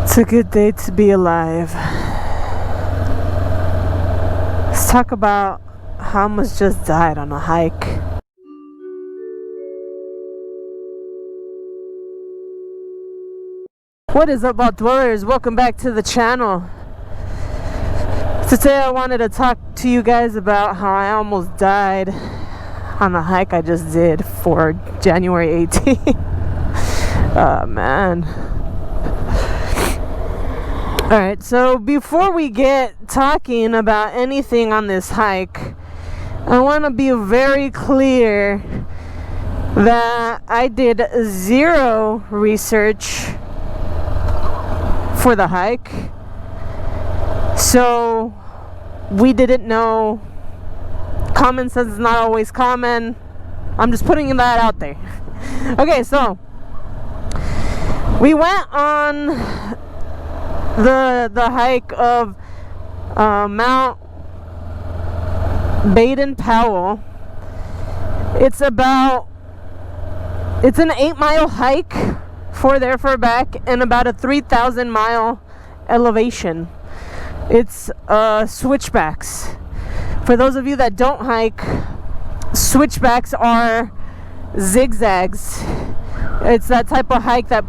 It's a good day to be alive. Let's talk about how much just died on a hike. What is up, dwellers? Welcome back to the channel. Today I wanted to talk to you guys about how I almost died on the hike I just did for January 18th. Oh man. Alright, so before we get talking about anything on this hike, I want to be very clear that I did zero research for the hike. So we didn't know. Common sense is not always common. I'm just putting that out there. Okay, so we went on the hike of Mount Baden Powell. It's an 8-mile hike, 4 there, 4 back, and about a 3,000 mile elevation. It's switchbacks. For those of you that don't hike, switchbacks are zigzags. It's that type of hike that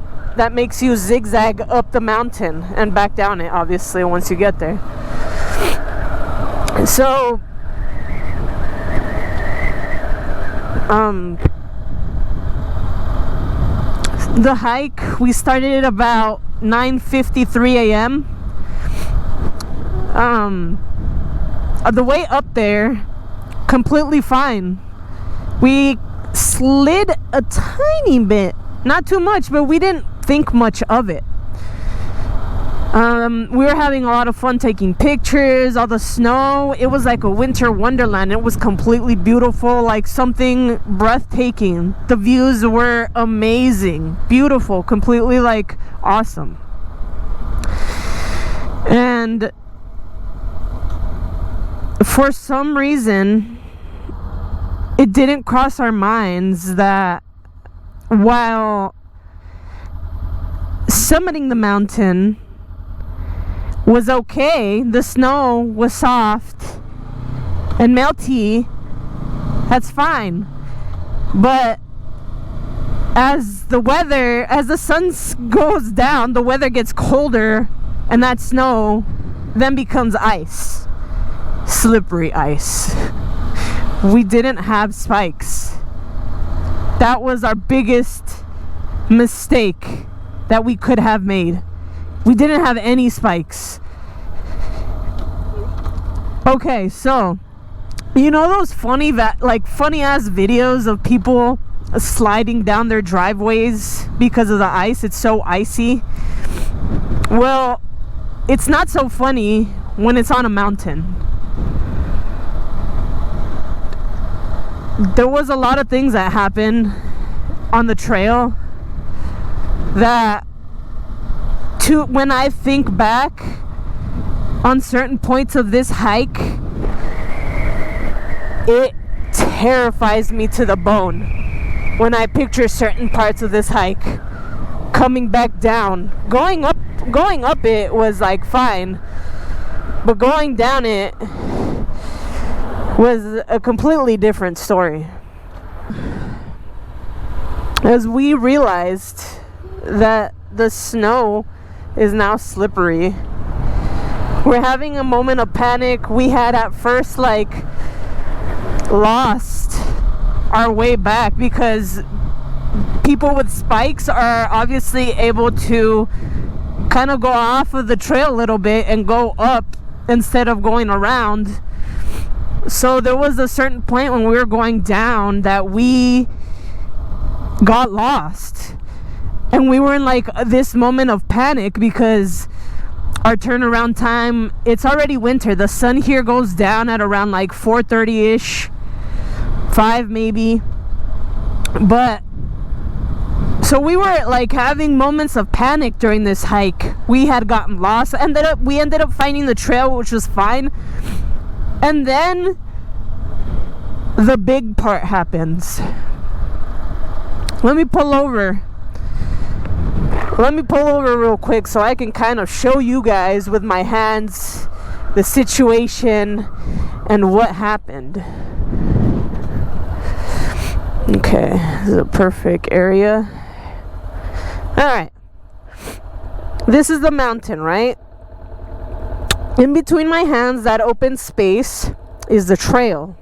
makes you zigzag up the mountain and back down it, obviously, once you get there. So the hike, we started at about 9:53 a.m. The way up there, completely fine. We slid a tiny bit, not too much, but we didn't think much of it. We were having a lot of fun taking pictures. All the snow, it was like a winter wonderland. It was completely beautiful, like something breathtaking. The views were amazing, beautiful, completely like awesome. And for some reason, it didn't cross our minds that while summiting the mountain was okay, the snow was soft and melty, that's fine. But as the sun goes down, the weather gets colder, and that snow then becomes ice. Slippery ice. We didn't have spikes. That was our biggest mistake that we could have made. We didn't have any spikes. Okay, so you know those funny ass videos of people sliding down their driveways because of the ice? It's so icy. Well, it's not so funny when it's on a mountain. There was a lot of things that happened on the trail that, when I think back on certain points of this hike, it terrifies me to the bone when I picture certain parts of this hike. Coming back down, going up it was like fine, but going down it was a completely different story. As we realized that the snow is now slippery, we're having a moment of panic. We had at first lost our way back because people with spikes are obviously able to kind of go off of the trail a little bit and go up instead of going around. So there was a certain point when we were going down that we got lost, and we were in this moment of panic because our turnaround time, it's already winter. The sun here goes down at around 4:30ish, 5 maybe. But so we were having moments of panic during this hike. We had gotten lost. We ended up finding the trail, which was fine. And then the big part happens. Let me pull over. Let me pull over real quick so I can kind of show you guys with my hands the situation and what happened. Okay, this is a perfect area. Alright. This is the mountain, right? In between my hands, that open space is the trail.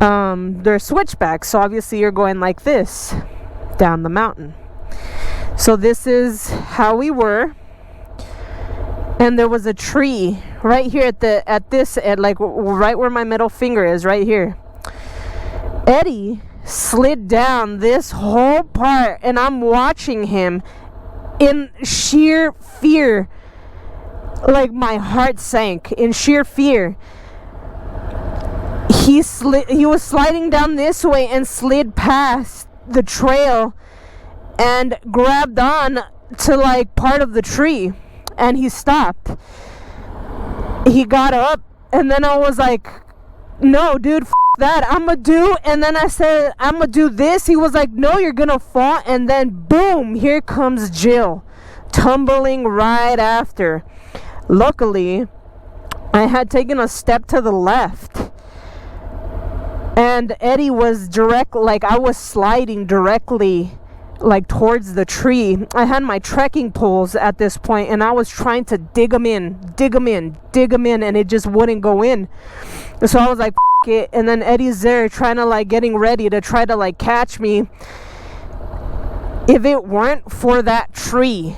There's switchbacks, so obviously you're going like this down the mountain. So this is how we were, and there was a tree right here at like right where my middle finger is, right here. Eddie slid down this whole part, and I'm watching him in sheer fear. Like my heart sank in sheer fear. He was sliding down this way and slid past the trail and grabbed on to like part of the tree, and he stopped. He got up, and then I was like, no dude, that I'ma do. And then I said, I'ma do this. He was like, no, you're gonna fall. And then boom, here comes Jill tumbling right after. Luckily, I had taken a step to the left, and Eddie was I was sliding directly like towards the tree. I had my trekking poles at this point, and I was trying to dig them in, and it just wouldn't go in. So I was like, F it. And then Eddie's there trying to like getting ready to try to like catch me. If it weren't for that tree,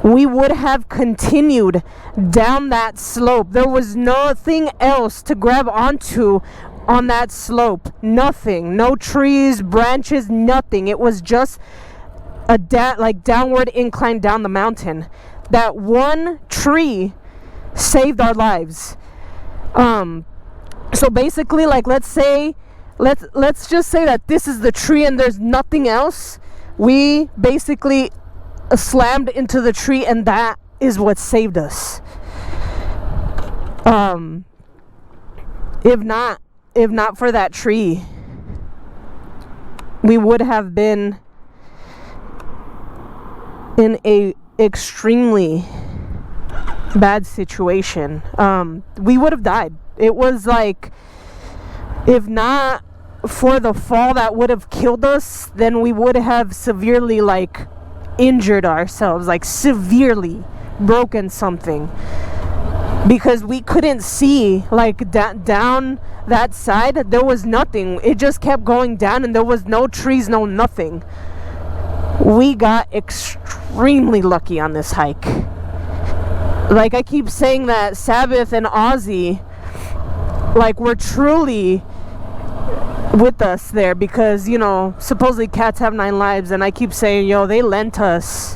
we would have continued down that slope. There was nothing else to grab onto on that slope. Nothing. No trees, branches, nothing. It was just a downward incline down the mountain. That one tree saved our lives. So basically, like, let's just say that this is the tree and there's nothing else. We basically slammed into the tree, and that is what saved us. If not for that tree, we would have been in a extremely bad situation. We would have died. It was like, if not for the fall that would have killed us, then we would have severely like injured ourselves, like severely broken something, because we couldn't see like down that side. There was nothing. It just kept going down, and there was no trees, no nothing. We got extremely lucky on this hike. Like I keep saying that Sabbath and Ozzy like were truly with us there, because supposedly cats have 9 lives, and I keep saying, they lent us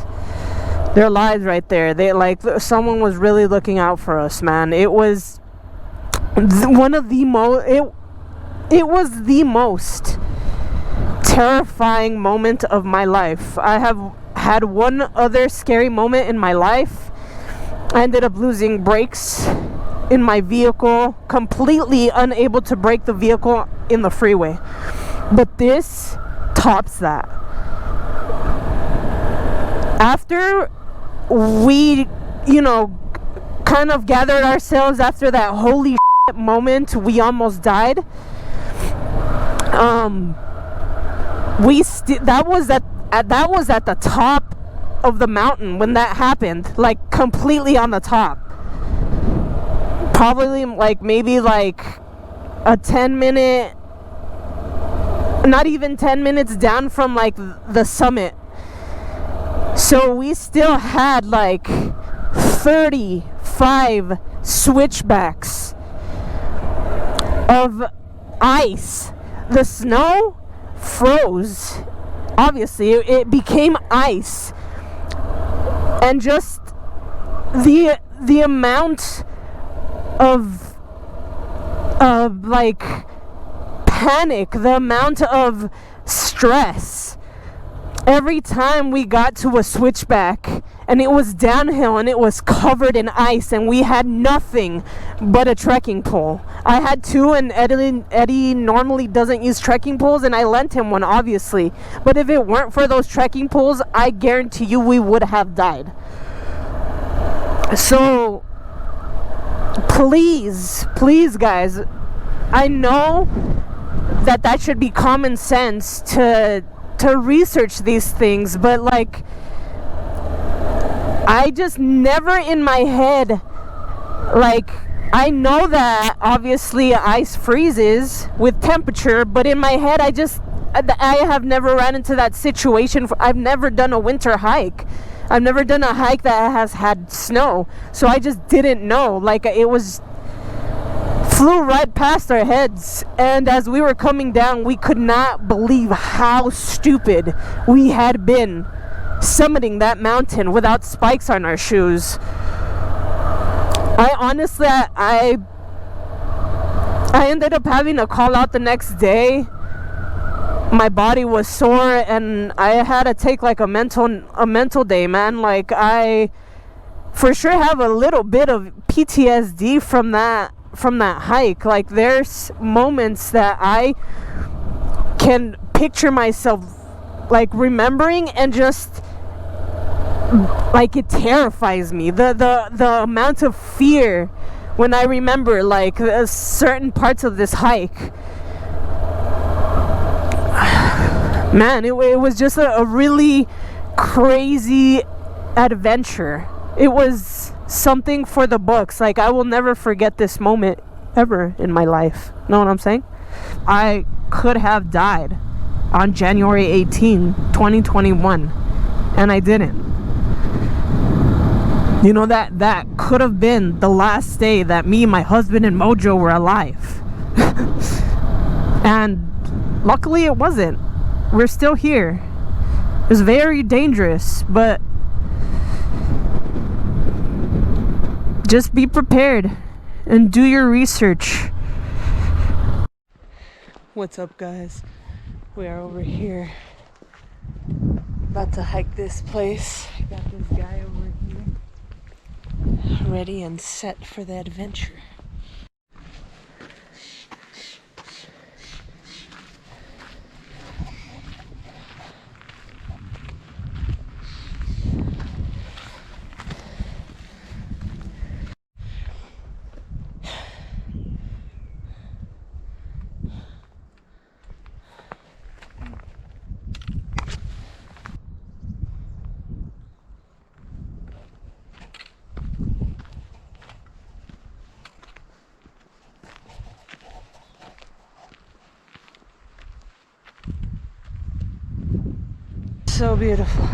their lives right there. They like, someone was really looking out for us, man. It was one of the it was the most terrifying moment of my life. I have had one other scary moment in my life. I ended up losing brakes in my vehicle, completely unable to brake the vehicle in the freeway. But this tops that. After we, kind of gathered ourselves after that holy shit moment, we almost died. That was at the top of the mountain when that happened, like completely on the top. Probably like maybe like a 10-minute, not even 10 minutes down from like the summit. So we still had like 35 switchbacks of ice. The snow froze. Obviously, it became ice. And just the amount of like panic, the amount of stress every time we got to a switchback and it was downhill and it was covered in ice, and we had nothing but a trekking pole. I had two, and Eddie normally doesn't use trekking poles, and I lent him one, obviously. But if it weren't for those trekking poles, I guarantee you we would have died. So please guys, I know that should be common sense to research these things, but like, I just never in my head, like, I know that obviously ice freezes with temperature, but in my head I have never ran into that situation. I've never done a winter hike. I've never done a hike that has had snow, so I just didn't know. Like, it was flew right past our heads, and as we were coming down, we could not believe how stupid we had been summiting that mountain without spikes on our shoes. I honestly, I ended up having to call out the next day. My body was sore, and I had to take like a mental day, man. Like, I for sure have a little bit of PTSD from that hike. Like, there's moments that I can picture myself like remembering, and just like, it terrifies me, the amount of fear when I remember like certain parts of this hike. Man, it was just a really crazy adventure. It was something for the books. Like, I will never forget this moment ever in my life. Know what I'm saying? I could have died on January 18, 2021, and I didn't. You know, that could have been the last day that me, my husband, and Mojo were alive. And luckily it wasn't. We're still here. It was very dangerous, but just be prepared and do your research. What's up, guys? We are over here about to hike this place. I got this guy over here ready and set for the adventure. So beautiful.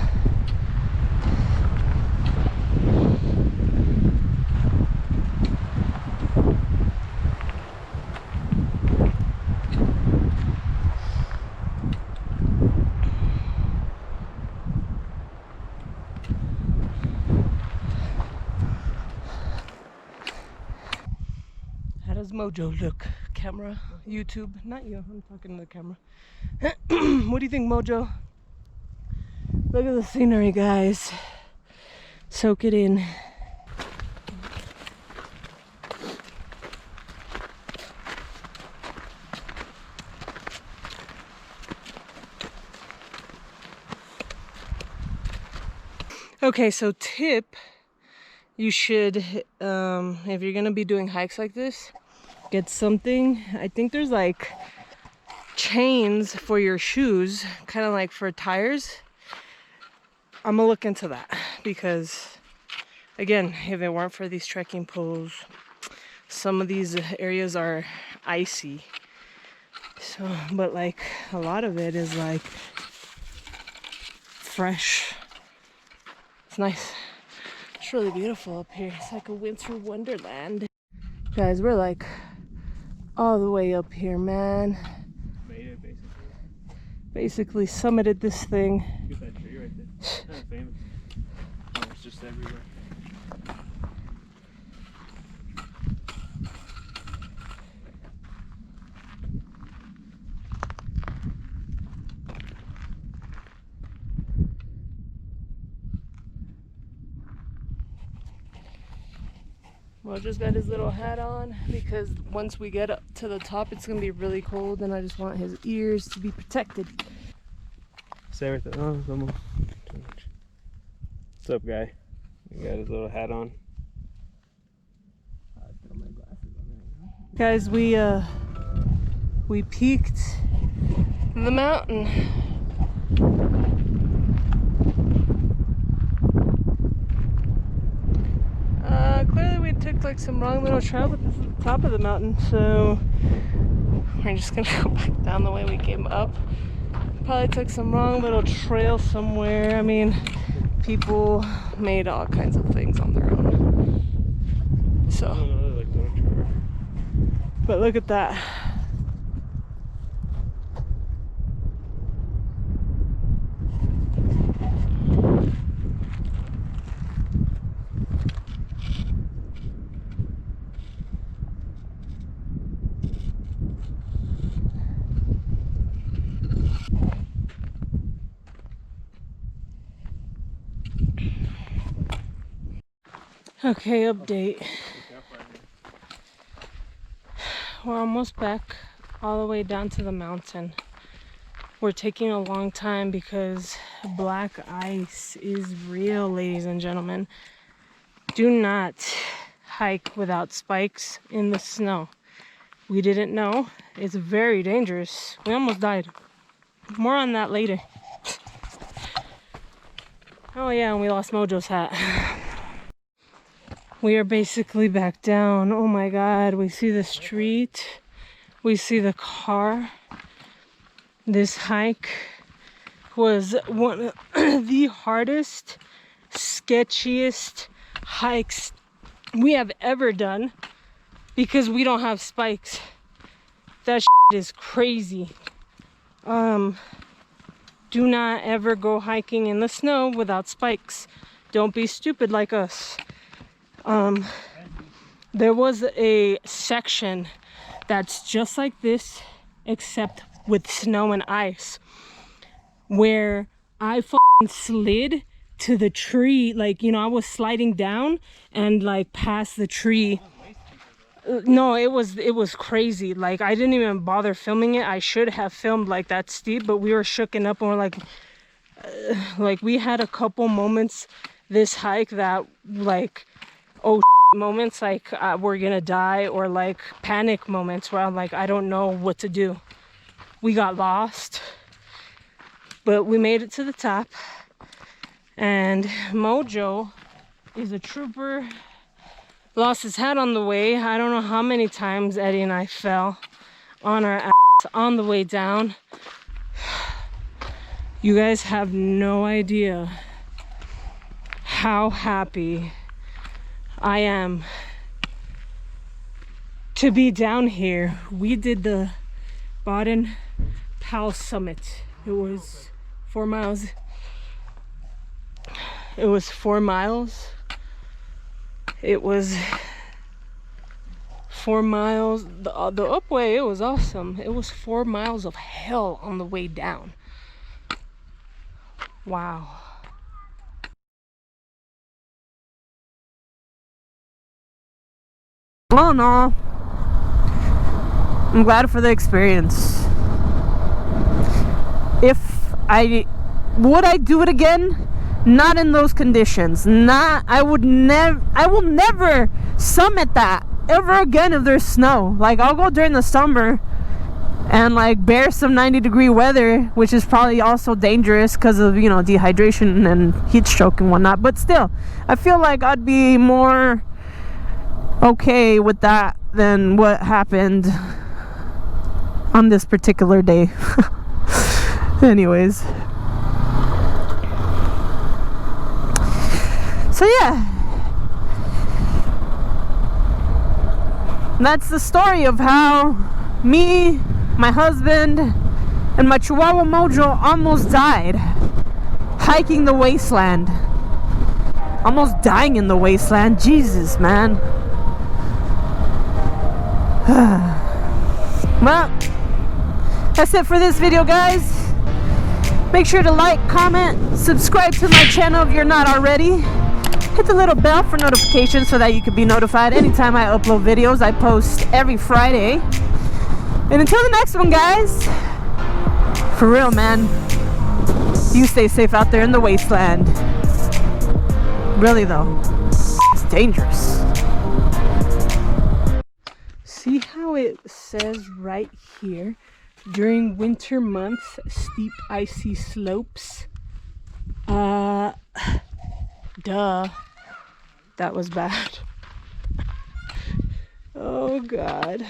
How does Mojo look? Camera, YouTube, not you, I'm talking to the camera. What do you think, Mojo? Look at the scenery, guys. Soak it in. Okay, so tip, you should, if you're gonna be doing hikes like this, get something. I think there's like chains for your shoes, kind of like for tires. I'm gonna look into that, because again, if it weren't for these trekking poles, some of these areas are icy. So, but like a lot of it is like fresh. It's nice. It's really beautiful up here. It's like a winter wonderland. Guys, we're like all the way up here, man. Made it, basically. Basically summited this thing. Look at that tree right there. It's kind of famous. Oh, it's just everywhere. Mojo's got his little hat on because once we get up to the top, it's gonna be really cold, and I just want his ears to be protected. Say everything. Oh, it's almost too much. What's up, guy? He got his little hat on. Guys, we peaked the mountain. Clearly we took like some wrong little trail, but this is the top of the mountain, so we're just gonna go back down the way we came up. Probably took some wrong little trail somewhere. I mean, people made all kinds of things on their own. So, but look at that. Okay, update. We're almost back all the way down to the mountain. We're taking a long time because black ice is real, ladies and gentlemen. Do not hike without spikes in the snow. We didn't know. It's very dangerous. We almost died. More on that later. Oh yeah, and we lost Mojo's hat. We are basically back down. Oh my God, we see the street. We see the car. This hike was one of the hardest, sketchiest hikes we have ever done because we don't have spikes. That shit is crazy. Do not ever go hiking in the snow without spikes. Don't be stupid like us. There was a section that's just like this, except with snow and ice, where I fucking slid to the tree. Like, you know, I was sliding down and like past the tree. No, it was crazy. Like, I didn't even bother filming it. I should have filmed like that steep, but we were shooken up and we're like we had a couple moments this hike that like, oh, moments like we're gonna die, or like panic moments where I'm like, I don't know what to do. We got lost, but we made it to the top, and Mojo is a trooper. Lost his hat on the way. I don't know how many times Eddie and I fell on our ass on the way down. You guys have no idea how happy I am to be down here. We did the Baden Powell summit. It was 4 miles. It was 4 miles. It was 4 miles. The up way, it was awesome. It was 4 miles of hell on the way down. Wow. Oh no, I'm glad for the experience. Would I do it again? Not in those conditions. I will never summit that ever again if there's snow. Like, I'll go during the summer and like bear some 90-degree weather, which is probably also dangerous because of, you know, dehydration and heat stroke and whatnot. But still, I feel like I'd be more okay with that than what happened on this particular day. Anyways, so yeah, that's the story of how me, my husband, and my Chihuahua Mojo almost died hiking the wasteland. Almost dying in the wasteland. Jesus, man. Well, that's it for this video, guys. Make sure to like, comment, subscribe to my channel if you're not already. Hit the little bell for notifications so that you can be notified anytime I upload videos. I post every Friday. And until the next one, guys, for real, man, you stay safe out there in the wasteland. Really though, it's dangerous. See how it says right here, during winter months, steep icy slopes? Duh. That was bad. Oh God.